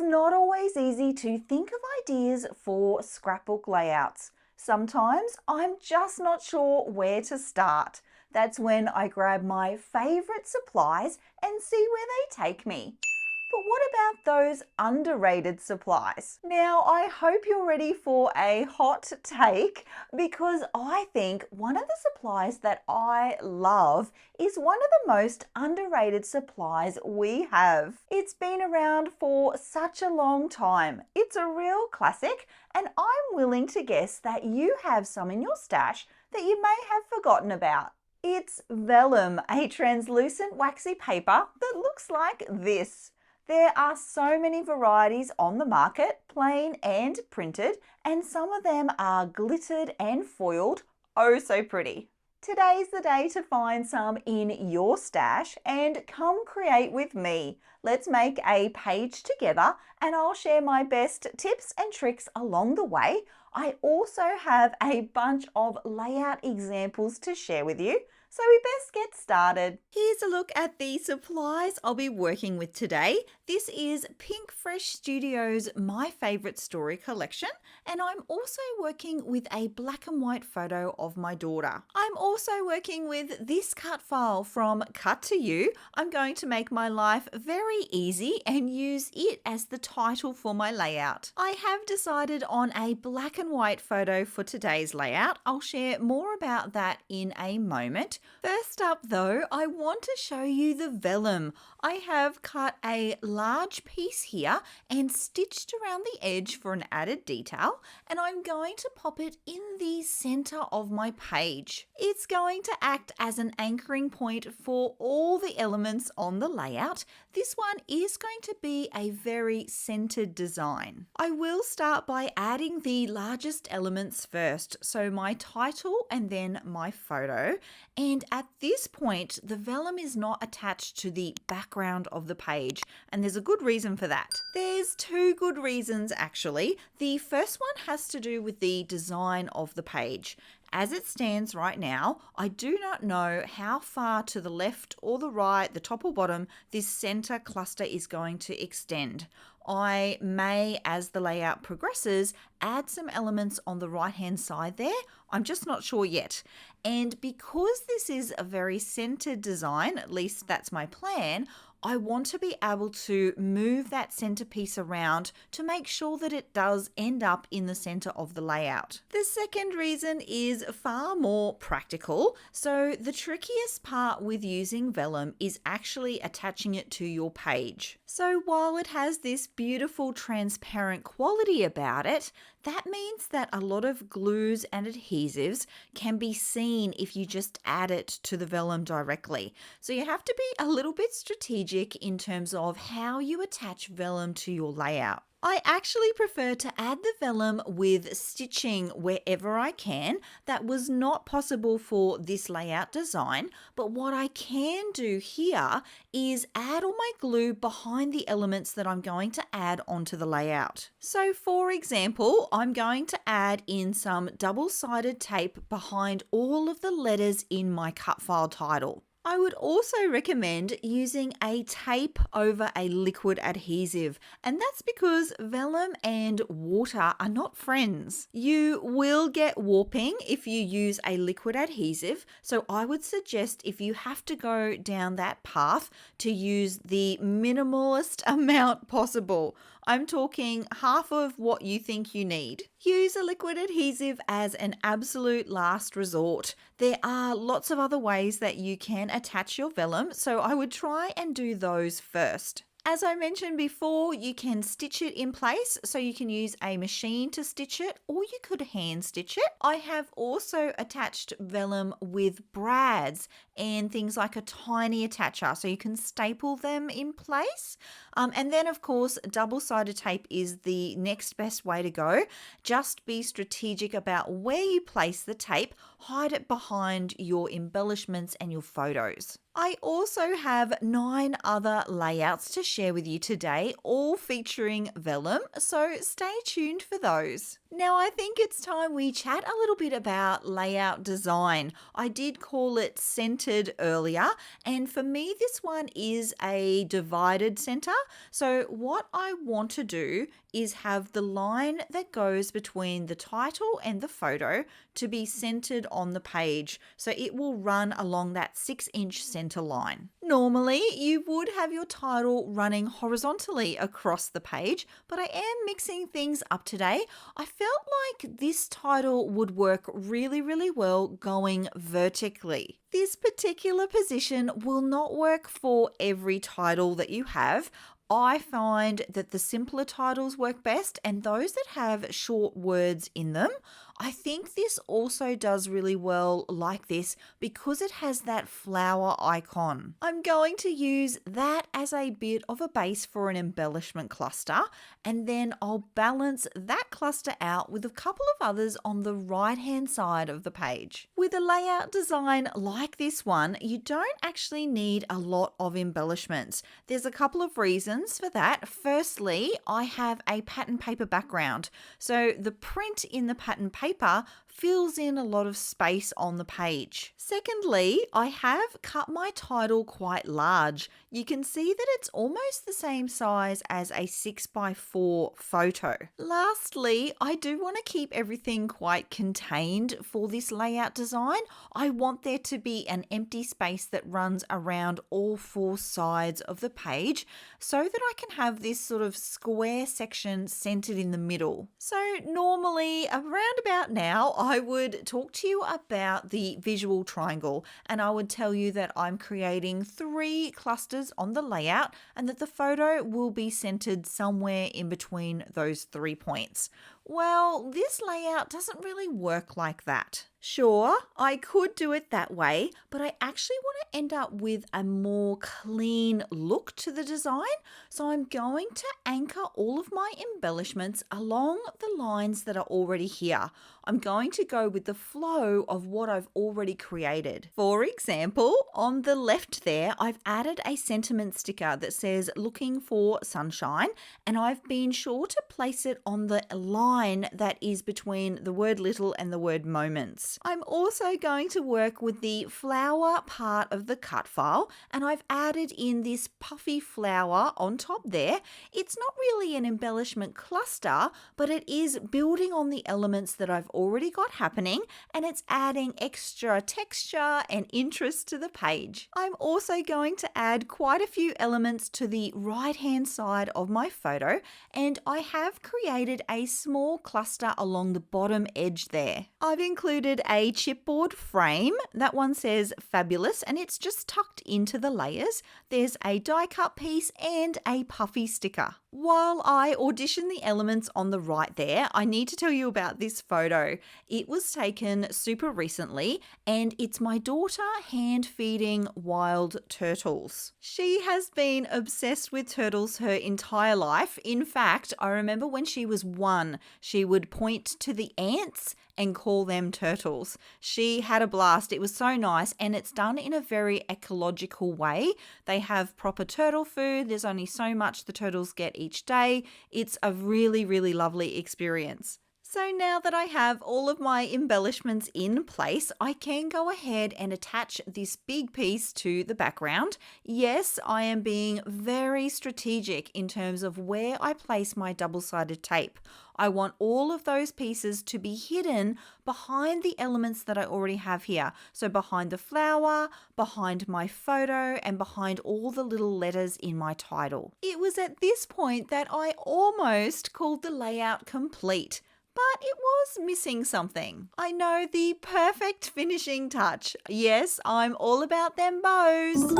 It's not always easy to think of ideas for scrapbook layouts. Sometimes I'm just not sure where to start. That's when I grab my favourite supplies and see where they take me. But what about those underrated supplies? Now, I hope you're ready for a hot take because I think one of the supplies that I love is one of the most underrated supplies we have. It's been around for such a long time. It's a real classic, and I'm willing to guess that you have some in your stash that you may have forgotten about. It's vellum, a translucent waxy paper that looks like this. There are so many varieties on the market, plain and printed, and some of them are glittered and foiled, oh so pretty. Today's the day to find some in your stash and come create with me. Let's make a page together and I'll share my best tips and tricks along the way. I also have a bunch of layout examples to share with you. So we best get started. Here's a look at the supplies I'll be working with today. This is Pink Fresh Studios' My Favourite Story collection, and I'm also working with a black and white photo of my daughter. I'm also working with this cut file from Cut to You. I'm going to make my life very easy and use it as the title for my layout. I have decided on a black and white photo for today's layout. I'll share more about that in a moment. First up though, I want to show you the vellum. I have cut a large piece here and stitched around the edge for an added detail, and I'm going to pop it in the center of my page. It's going to act as an anchoring point for all the elements on the layout. This one is going to be a very centered design. I will start by adding the largest elements first, so my title and then my photo. And at this point, the vellum is not attached to the background of the page, and there's a good reason for that. There's two good reasons actually. The first one has to do with the design of the page. As it stands right now, I do not know how far to the left or the right, the top or bottom, this center cluster is going to extend. I may, as the layout progresses, add some elements on the right-hand side there. I'm just not sure yet. And because this is a very centered design, at least that's my plan, I want to be able to move that centerpiece around to make sure that it does end up in the center of the layout. The second reason is far more practical. So the trickiest part with using vellum is actually attaching it to your page. So while it has this beautiful transparent quality about it, that means that a lot of glues and adhesives can be seen if you just add it to the vellum directly. So you have to be a little bit strategic in terms of how you attach vellum to your layout. I actually prefer to add the vellum with stitching wherever I can. That was not possible for this layout design, but what I can do here is add all my glue behind the elements that I'm going to add onto the layout. So for example, I'm going to add in some double-sided tape behind all of the letters in my cut file title. I would also recommend using a tape over a liquid adhesive, and that's because vellum and water are not friends. You will get warping if you use a liquid adhesive, so I would suggest if you have to go down that path to use the minimalist amount possible. I'm talking half of what you think you need. Use a liquid adhesive as an absolute last resort. There are lots of other ways that you can attach your vellum, so I would try and do those first. As I mentioned before, you can stitch it in place, so you can use a machine to stitch it, or you could hand stitch it. I have also attached vellum with brads and things like a tiny attacher, so you can staple them in place. And then of course, double-sided tape is the next best way to go. Just be strategic about where you place the tape, hide it behind your embellishments and your photos. I also have 9 other layouts to share with you today, all featuring vellum, so stay tuned for those. Now I think it's time we chat a little bit about layout design. I did call it centered earlier, and for me this one is a divided center. So what I want to do is have the line that goes between the title and the photo to be centered on the page. So it will run along that 6-inch center line. Normally, you would have your title running horizontally across the page, but I am mixing things up today. I felt like this title would work really, really well going vertically. This particular position will not work for every title that you have. I find that the simpler titles work best, and those that have short words in them. I think this also does really well like this because it has that flower icon. I'm going to use that as a bit of a base for an embellishment cluster, and then I'll balance that cluster out with a couple of others on the right-hand side of the page. With a layout design like this one, you don't actually need a lot of embellishments. There's a couple of reasons for that. Firstly, I have a pattern paper background, so the print in the pattern paper fills in a lot of space on the page. Secondly, I have cut my title quite large. You can see that it's almost the same size as a 6x4 photo. Lastly, I do want to keep everything quite contained for this layout design. I want there to be an empty space that runs around all 4 sides of the page so that I can have this sort of square section centered in the middle. So normally around about now, I would talk to you about the visual triangle, and I would tell you that I'm creating 3 clusters on the layout and that the photo will be centered somewhere in between those 3 points. Well, this layout doesn't really work like that. Sure, I could do it that way, but I actually want to end up with a more clean look to the design. So I'm going to anchor all of my embellishments along the lines that are already here. I'm going to go with the flow of what I've already created. For example, on the left there, I've added a sentiment sticker that says looking for sunshine, and I've been sure to place it on the line that is between the word little and the word moments. I'm also going to work with the flower part of the cut file, and I've added in this puffy flower on top there. It's not really an embellishment cluster, but it is building on the elements that I've already got happening, and it's adding extra texture and interest to the page. I'm also going to add quite a few elements to the right-hand side of my photo, and I have created a small cluster along the bottom edge there. I've included a chipboard frame. That one says fabulous, and it's just tucked into the layers. There's a die cut piece and a puffy sticker. While I audition the elements on the right there, I need to tell you about this photo. It was taken super recently, and it's my daughter hand feeding wild turtles. She has been obsessed with turtles her entire life. In fact, I remember when she was 1, she would point to the ants and call them turtles. She had a blast. It was so nice, and it's done in a very ecological way. They have proper turtle food. There's only so much the turtles get each day. It's a really, really lovely experience. So now that I have all of my embellishments in place, I can go ahead and attach this big piece to the background. Yes, I am being very strategic in terms of where I place my double-sided tape. I want all of those pieces to be hidden behind the elements that I already have here. So behind the flower, behind my photo, and behind all the little letters in my title. It was at this point that I almost called the layout complete. But it was missing something. I know, the perfect finishing touch. Yes, I'm all about them bows.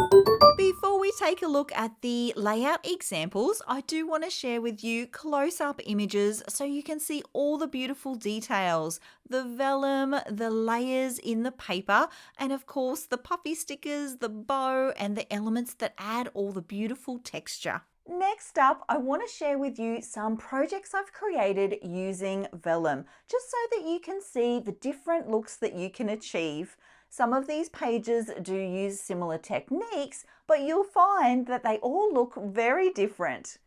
Before we take a look at the layout examples, I do want to share with you close-up images so you can see all the beautiful details, the vellum, the layers in the paper, and of course the puffy stickers, the bow, and the elements that add all the beautiful texture. Next up, I want to share with you some projects I've created using Vellum, just so that you can see the different looks that you can achieve. Some of these pages do use similar techniques, but you'll find that they all look very different.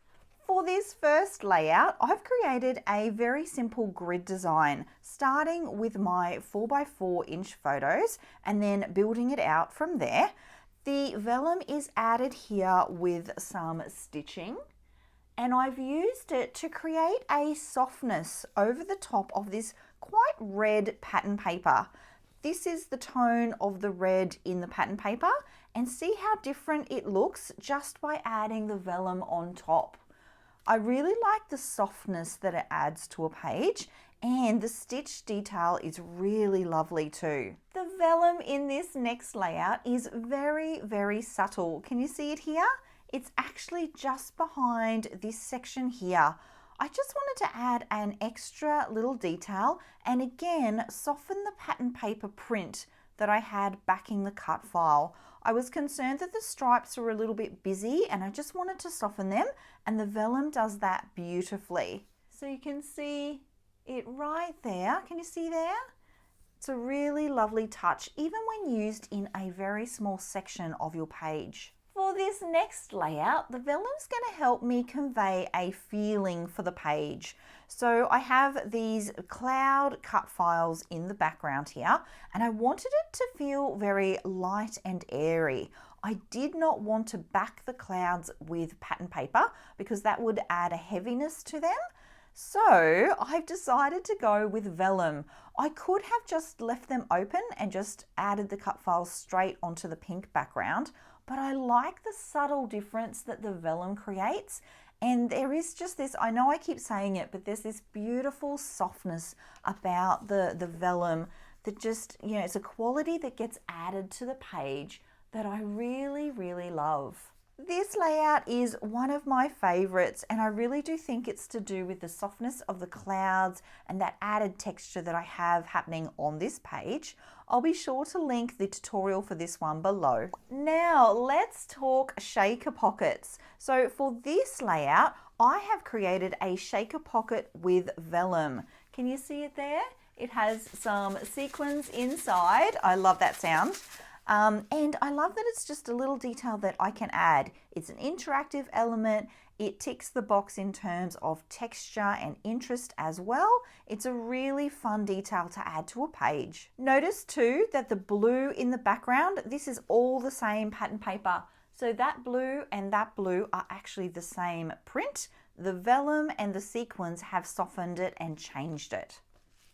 For this first layout, I've created a very simple grid design, starting with my 4x4 inch photos and then building it out from there. The vellum is added here with some stitching, and I've used it to create a softness over the top of this quite red pattern paper. This is the tone of the red in the pattern paper, and see how different it looks just by adding the vellum on top. I really like the softness that it adds to a page, and the stitch detail is really lovely too. The vellum in this next layout is very, very subtle. Can you see it here? It's actually just behind this section here. I just wanted to add an extra little detail and again soften the pattern paper print that I had backing the cut file. I was concerned that the stripes were a little bit busy and I just wanted to soften them, and the vellum does that beautifully. So you can see it right there. Can you see there? It's a really lovely touch, even when used in a very small section of your page. For this next layout, the vellum's going to help me convey a feeling for the page. So I have these cloud cut files in the background here, and I wanted it to feel very light and airy. I did not want to back the clouds with pattern paper because that would add a heaviness to them. So I've decided to go with vellum. I could have just left them open and just added the cut files straight onto the pink background, but I like the subtle difference that the vellum creates. And there is just this, I know I keep saying it, but there's this beautiful softness about the vellum that just, you know, it's a quality that gets added to the page that I really, really love. This layout is one of my favorites, and I really do think it's to do with the softness of the clouds and that added texture that I have happening on this page. I'll be sure to link the tutorial for this one below. Now let's talk shaker pockets. So for this layout, I have created a shaker pocket with vellum. Can you see it there? It has some sequins inside. I love that sound. And I love that it's just a little detail that I can add. It's an interactive element. It ticks the box in terms of texture and interest as well. It's a really fun detail to add to a page. Notice too that the blue in the background, this is all the same pattern paper. So that blue and that blue are actually the same print. The vellum and the sequins have softened it and changed it.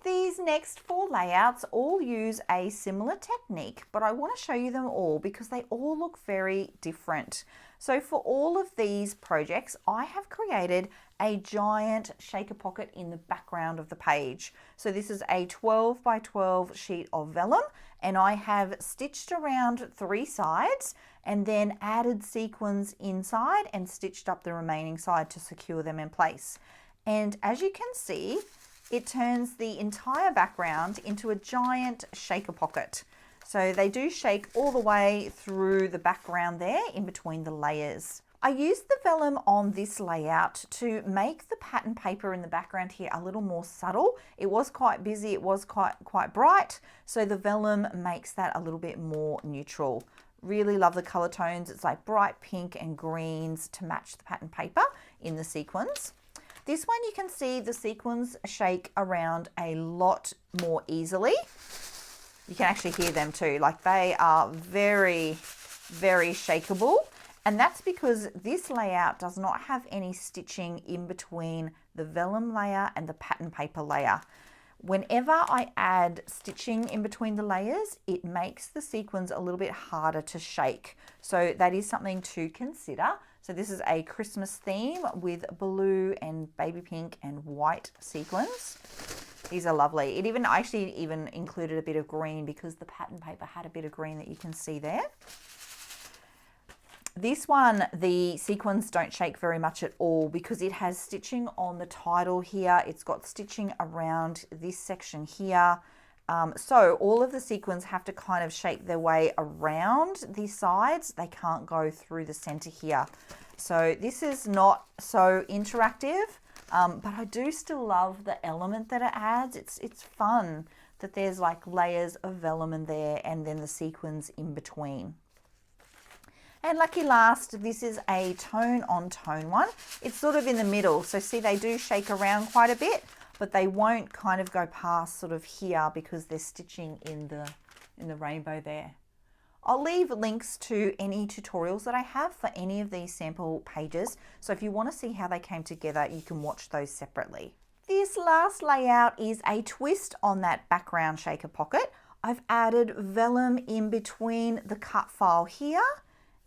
These next 4 layouts all use a similar technique, but I want to show you them all because they all look very different. So for all of these projects, I have created a giant shaker pocket in the background of the page. So this is a 12 by 12 sheet of vellum, and I have stitched around 3 sides and then added sequins inside and stitched up the remaining side to secure them in place. And as you can see, it turns the entire background into a giant shaker pocket. So they do shake all the way through the background there in between the layers. I used the vellum on this layout to make the pattern paper in the background here a little more subtle. It was quite busy, it was quite bright, so the vellum makes that a little bit more neutral. Really love the color tones. It's like bright pink and greens to match the pattern paper in the sequins. This one you can see the sequins shake around a lot more easily. You can actually hear them too, like they are very, very shakeable. And that's because this layout does not have any stitching in between the vellum layer and the pattern paper layer. Whenever I add stitching in between the layers, it makes the sequins a little bit harder to shake. So that is something to consider. So this is a Christmas theme with blue and baby pink and white sequins. These are lovely. It actually even included a bit of green because the pattern paper had a bit of green that you can see there. This one, the sequins don't shake very much at all because it has stitching on the title here. It's got stitching around this section here. So all of the sequins have to kind of shake their way around the sides. They can't go through the center here. So this is not so interactive, but I do still love the element that it adds. It's fun that there's like layers of vellum in there and then the sequins in between. And lucky last, this is a tone on tone one. It's sort of in the middle. So see, they do shake around quite a bit, but they won't kind of go past sort of here because they're stitching in the rainbow there. I'll leave links to any tutorials that I have for any of these sample pages. So if you want to see how they came together, you can watch those separately. This last layout is a twist on that background shaker pocket. I've added vellum in between the cut file here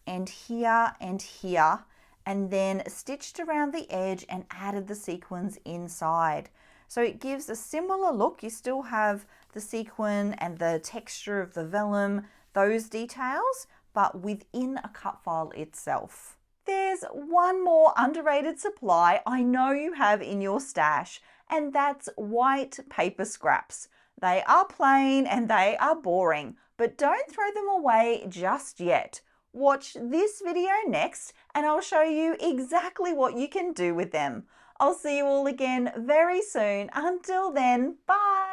and here and here, and then stitched around the edge and added the sequins inside. So it gives a similar look. You still have the sequin and the texture of the vellum, those details, but within a cut file itself. There's one more underrated supply I know you have in your stash, and that's white paper scraps. They are plain and they are boring, but don't throw them away just yet. Watch this video next and I'll show you exactly what you can do with them. I'll see you all again very soon. Until then, bye!